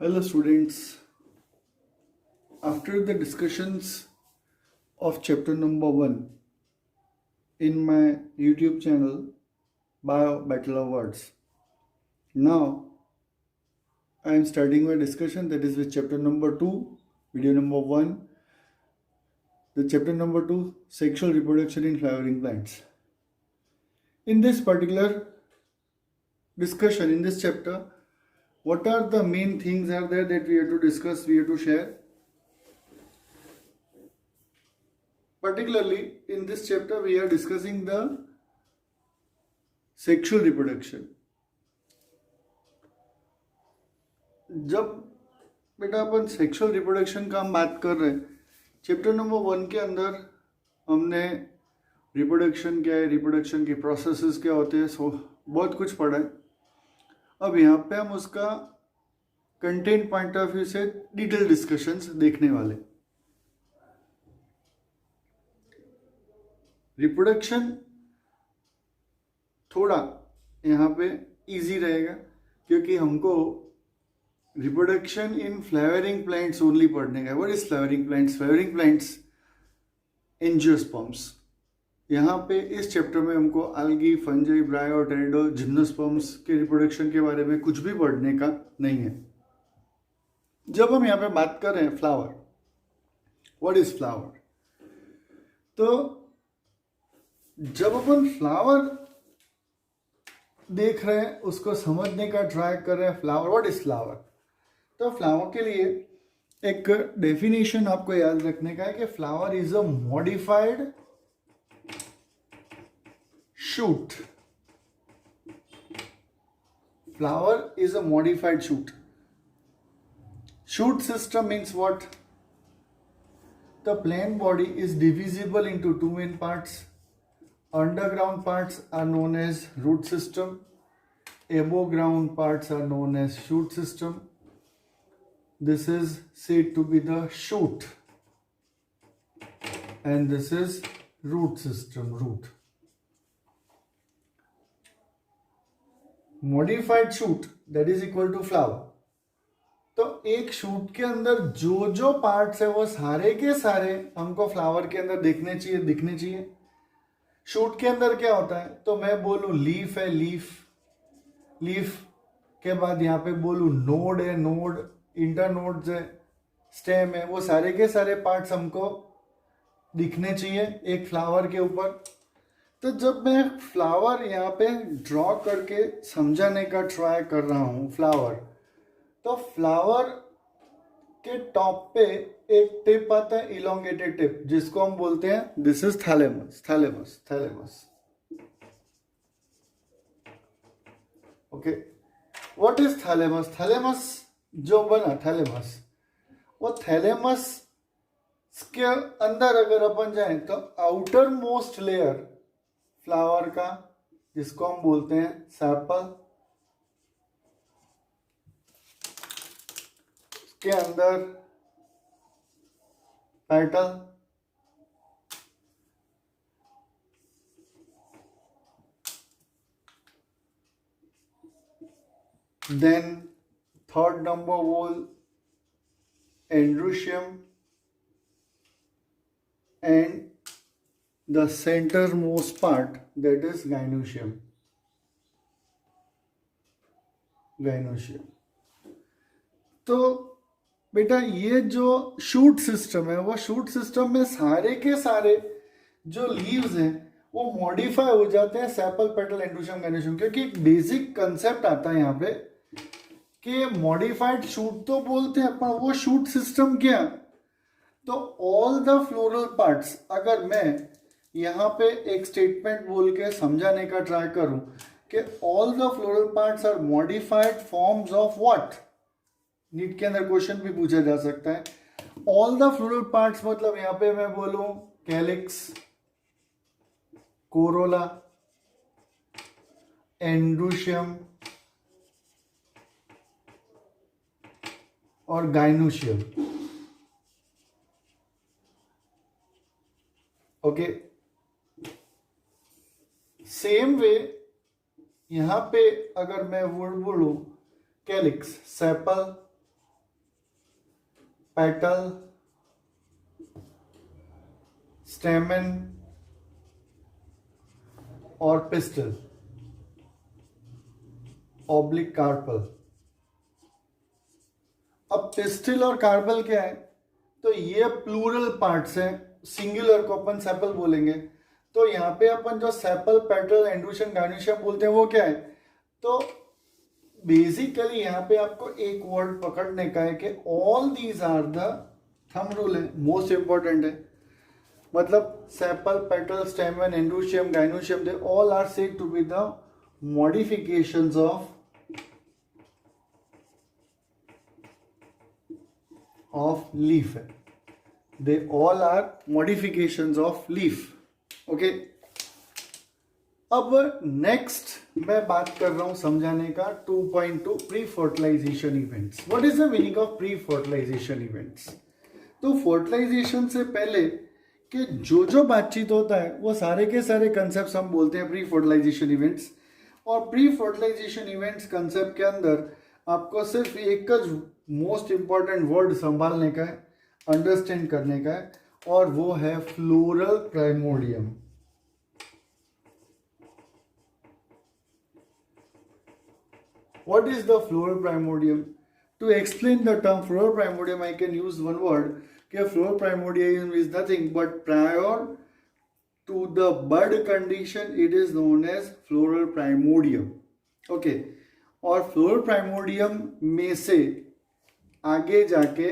Hello, students. After the discussions of chapter number 1 in my YouTube channel, Bio Battle of Words, now I am starting my discussion that is with chapter number 2, video number 1, the chapter number 2, Sexual Reproduction in Flowering Plants. In this particular discussion, in this chapter, what are the main things are there that we have to discuss, we have to share? Particularly in this chapter, we are discussing the sexual reproduction. जब बेटा अपन sexual reproduction का हम बात कर रहे हैं, chapter number 1 के अंदर हमने रिप्रोडक्शन क्या है, रिप्रोडक्शन की प्रोसेसेस क्या होते हैं, सो बहुत कुछ पढ़ा है. अब यहाँ पे हम उसका कंटेंट पॉइंट ऑफ व्यू से डिटेल डिस्कशंस देखने वाले. रिप्रोडक्शन थोड़ा यहाँ पे इजी रहेगा क्योंकि हमको reproduction in flowering plants only पढ़ने का. What is flowering plants? Flowering plants angiosperms. यहाँ पे इस चैप्टर में हमको algae, फंजाई, ब्रायो, टेरिडो, जिम्नोस्पर्म्स के रिप्रोडक्शन के बारे में कुछ भी पढ़ने का नहीं है. जब हम यहाँ पे बात कर रहे हैं फ्लावर, व्हाट इज फ्लावर, तो जब अपन फ्लावर देख रहे हैं, उसको समझने का ट्राई कर रहे हैं, फ्लावर, व्हाट इज फ्लावर, तो फ्लावर के लिए एक डेफिनेशन आपको याद रखने का है कि flower is a modified shoot. Flower is a modified shoot. Shoot system means what? The plant body is divisible into two main parts. Underground parts are known as root system. Above ground parts are known as shoot system. This is said to be the shoot. And this is root system, root. Modified shoot, that is equal to flower. तो एक shoot के अंदर जो जो parts है वो सारे के सारे हमको फ्लावर के अंदर दिखने चाहिए. शूट के अंदर क्या होता है, तो मैं बोलूं लीफ है, लीफ के बाद यहाँ पे बोलूं नोड है, नोड, इंटरनोड्स है, स्टेम है, वो सारे के सारे पार्ट्स हमको दिखने चाहिए एक फ्लावर के ऊपर. तो जब मैं फ्लावर यहाँ पे ड्रॉ करके समझाने का ट्राई कर रहा हूँ फ्लावर, तो फ्लावर के टॉप पे एक टिप आता है, इलोंगेटेड टिप, जिसको हम बोलते हैं this is thalamus. Okay, what is thalamus? Thalamus जो बना थैलेमस, वो थैलेमस के अंदर अगर अपन जाएं तो आउटर मोस्ट लेयर फ्लावर का, जिसको हम बोलते हैं सेपल, के अंदर petal, then third number whorl androecium, and the centermost part, that is gynoecium. तो बेटा ये जो शूट सिस्टम है, वो शूट सिस्टम में सारे के सारे जो लीव्स हैं वो मॉडिफाई हो जाते हैं सेपल, पेटल, एंड्रोशियम, गाइनोशियम. क्योंकि एक बेसिक कंसेप्ट आता है यहाँ पे कि मॉडिफाइड शूट तो बोलते हैं, पर वो शूट सिस्टम क्या, तो ऑल द फ्लोरल पार्ट्स, अगर मैं यहाँ पे एक स्टेटमेंट बोल के समझाने का ट्राई करूं कि all the floral parts are modified forms of what, NEET के अंदर क्वेश्चन भी पूछा जा सकता है. ऑल द फ्लोरल पार्ट्स मतलब यहाँ पे मैं बोलूं कैलिक्स, कोरोला, एंड्रोशियम और गाइनोशियम. ओके, सेम वे यहाँ पे अगर मैं वर्ड बोलूं कैलिक्स, सेपल, पेटल, स्टेमन और पिस्टल, ऑब्लिक कार्पल। अब पिस्टल और कार्पल क्या है? तो ये प्लूरल पार्ट्स हैं, सिंगुलर को अपन सेपल बोलेंगे। तो यहाँ पे अपन जो सेपल, पेटल, एंड्रूशियम, गायनोशियम बोलते हैं वो क्या है? तो बेसिकली यहाँ पे आपको एक वर्ड पकड़ने का है कि all these are the, thumb rule है, मोस्ट इंपॉर्टेंट है। मतलब sepal, petal, stamen, androecium, gynoecium, they all are said to be the modifications of leaf. They all are modifications of leaf. Okay. अब next मैं बात कर रहा हूं समझाने का 2.2 pre fertilisation events. What is the meaning of pre fertilisation events? तो fertilisation से पहले कि जो बातचीत होता है वो सारे के सारे कंसेप्ट हम बोलते हैं प्री फर्टिलाइजेशन इवेंट्स। और प्री फर्टिलाइजेशन इवेंट्स कंसेप्ट के अंदर आपको सिर्फ एक मोस्ट इंपॉर्टेंट वर्ड संभालने का है, अंडरस्टैंड करने का है, और वो है floral primordium. What is the floral primordium? To explain the term floral primordium, I can use one word. कि floral primordium is nothing but prior to the bud condition, it is known as floral primordium. Okay. और floral primordium में से आगे जाके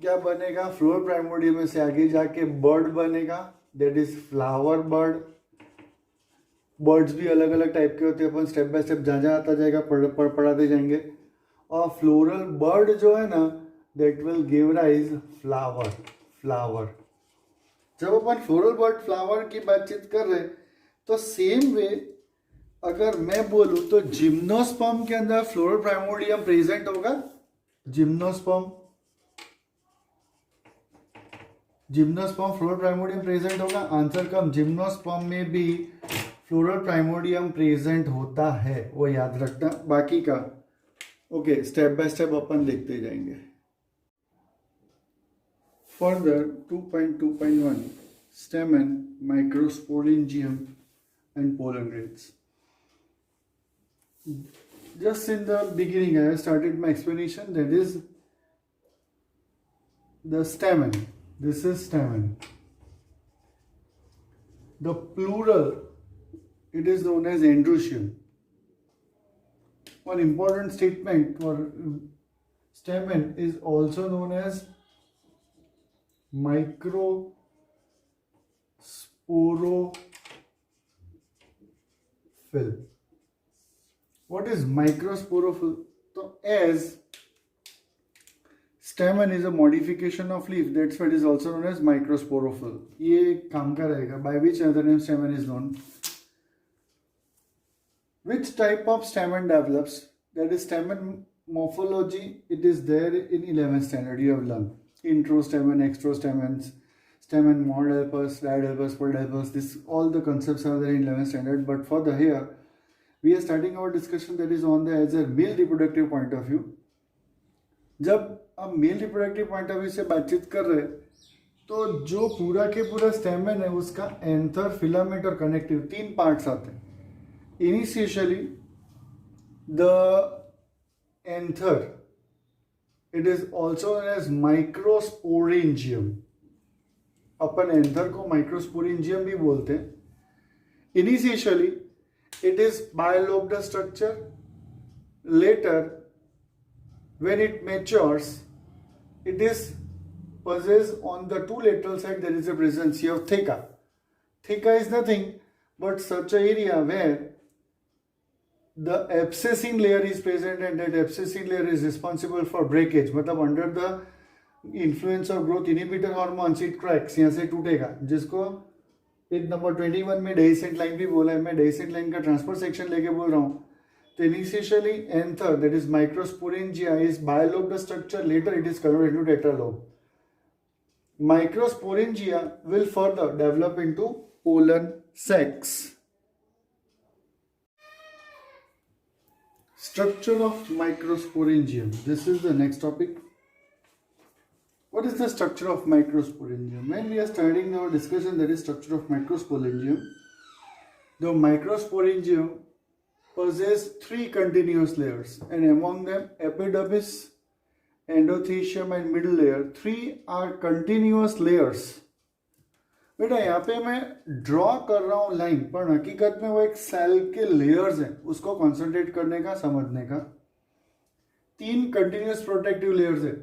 क्या बनेगा? Floral primordium में से आगे जाके बर्ड बनेगा, that is flower bird. Birds भी अलग अलग टाइप के होते हैं, अपन स्टेप बाय स्टेप जहाँ आता जाएगा पढ़ाते जाएंगे। और फ्लोरल बर्ड जो है ना, that will give rise flower. जब अपन फ्लोरल बर्ड फ्लावर की बातचीत कर रहे तो सेम वे अगर मैं बोलूं तो जिम्नोस्पर्म के अंदर फ्लोरल प्राइमोडियम प्रेजेंट होगा। जिम्नोस्पर्म फ्लोरल प्राइमोडियम प्रेजेंट होगा। आंसर कम, जिम्नोस्पर्म में भी फ्लोरल प्राइमोडियम प्रेजेंट होता है, वो याद रखना। बाकी का ओके, स्टेप बाय स्टेप अपन देखते जाएंगे। Further 2.2.1 स्टेमन, microsporangium and pollen grains. Just in the beginning, I started my explanation. That is the stamen. This is stamen. The plural, it is known as androecium. One important statement for stamen is also known as microsporophyll. What is microsporophyll? So as stamen is a modification of leaf, that's why it is also known as microsporophyll. ये काम का रहेगा. By which other name stamen is known? Which type of stamen develops? That is stamen morphology. It is there in 11th standard. You have learned introstamen, extrostamens, stamen monodelphous, didelphous, polydelphous. This all the concepts are there in 11th standard. But for the here, we are starting our discussion that is on the as a male reproductive point of view. जब हम male reproductive point of view से बातचीत कर रहे तो जो पूरा के पूरा स्टेमन है उसका एंथर, फिलामेंट और कनेक्टिव 3 पार्ट्स आते हैं। Initially the anther, it is also known as microsporangium. अपन एंथर को माइक्रोस्पोरेंजियम भी बोलते हैं। Initially it is bilobed structure. Later, when it matures, it is possessed on the 2 lateral side. There is a presence of theca. Theca is nothing but such an area where the abscissing layer is present, and that abscissing layer is responsible for breakage. मतलब under the influence of growth inhibitor hormones, it cracks, यहाँ से टूटेगा, जिसको page number 21 में डेहिसेंट line भी बोला है। मैं डेहिसेंट लाइन का ट्रांसफर सेक्शन लेके बोल रहा हूँ। तो initially anther, that is microsporangia, is bilobed structure. Later it is converted into tetralobe. Microsporangia will further develop into pollen sacs. Structure of microsporangium, this is the next topic. What is the structure of microsporangium? When we are starting our discussion, that is structure of microsporangium. The microsporangium possess three continuous layers, and among them epidermis, endothecium and middle layer. Three are continuous layers. बेटा यहाँ पे मैं draw कर रहा हूँ line, पर हकीकत में वो एक सेल के लेयर्स हैं, उसको कॉन्सेंट्रेट करने का, समझने का। तीन कंटिन्यूस प्रोटेक्टिव लेयर्स है,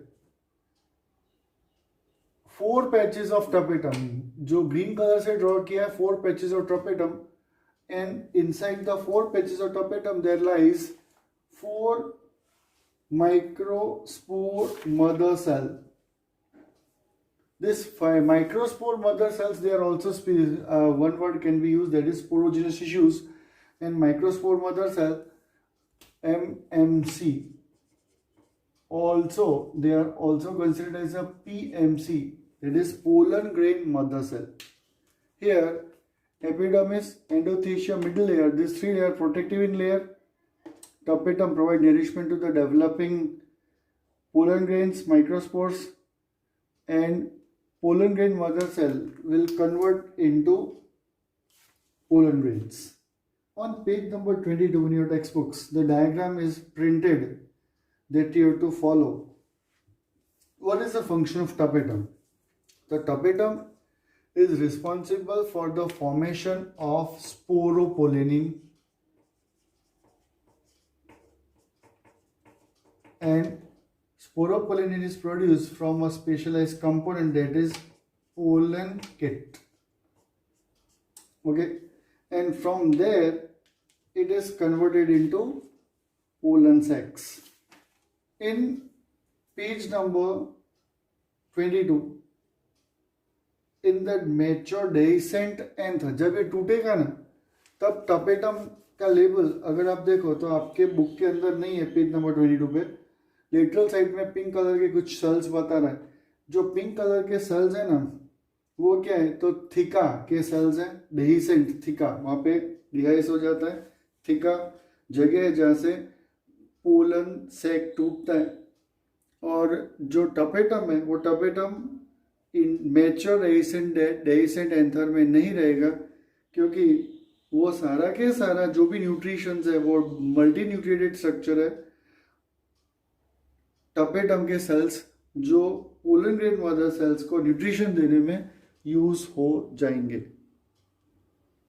4 पैचेस ऑफ टपेटम, जो ग्रीन कलर से ड्रॉ किया है 4 patches of tapetum, and inside the 4 patches of tapetum there lies 4 microspore mother cell. This microspore mother cells, they are also one word can be used, that is sporogenous tissues, and microspore mother cell, MMC. Also, they are also considered as a PMC, that is pollen grain mother cell. Here, epidermis, endothecium, middle layer, these three layer protective in layer. Tapetum provide nourishment to the developing pollen grains, microspores, and pollen grain mother cell will convert into pollen grains. On page number 22 in your textbooks, the diagram is printed that you have to follow. What is the function of tapetum? The tapetum is responsible for the formation of sporopollenin, and sporopollenin is produced from a specialized component, that is pollen kit. Okay, and from there it is converted into pollen sacs. In page number 22, in that mature dehiscent anther, जब ये टूटेगा ना, तब tapetum का label अगर आप देखो तो आपके बुक के अंदर नहीं है, पेज नंबर 22 पे लेटरल साइड में पिंक कलर के कुछ सेल्स बता रहा है। जो पिंक कलर के सेल्स है ना, वो क्या है, तो थिका के सेल्स हैं, डेहिसेंट थिका, वहाँ पे डिहाइस हो जाता है। थिका जगह है जहाँ से पोलन सैक टूटता है, और जो टपेटम है वो टपेटम इन मैच्योर डेहिसेंट एंथर में नहीं रहेगा, क्योंकि वो सारा के सारा जो भी न्यूट्रिशंस है वो मल्टी न्यूट्रिएटेड स्ट्रक्चर है। टपेटम के सेल्स जो पोलन ग्रेन मदर सेल्स को न्यूट्रिशन देने में यूज हो जाएंगे।